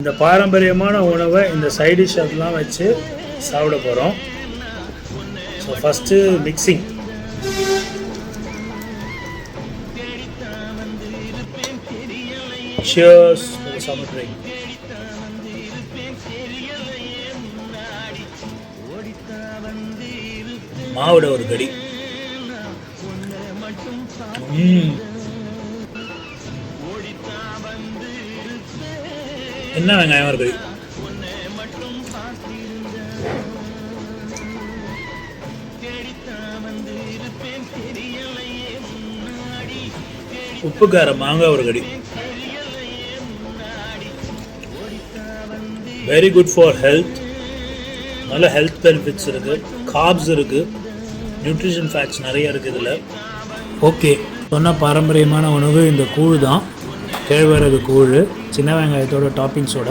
இந்த பாரம்பரியமான உணவை இந்த சைட் டிஷ் அதெல்லாம் வச்சு சாப்பிட போகிறோம். So first mixing. Cheers for the summer drink. மாவோட ஒரு கடி. என்ன வெங்காயம் ஒரு கடி. உப்பு காரம் மாங்காய் ஒரு கடி. Very good for health. நல்ல ஹெல்த் பெனிஃபிட்ஸ் இருக்குது, கார்ப்ஸ் இருக்குது, நியூட்ரிஷன் ஃபேக்ட்ஸ் நிறைய இருக்குது இதில். ஓகே, சொன்ன பாரம்பரியமான உணவு இந்த கூழ் தான். கேழ்வரகு கூழ், சின்ன வெங்காயத்தோட டாப்பிங்ஸோட.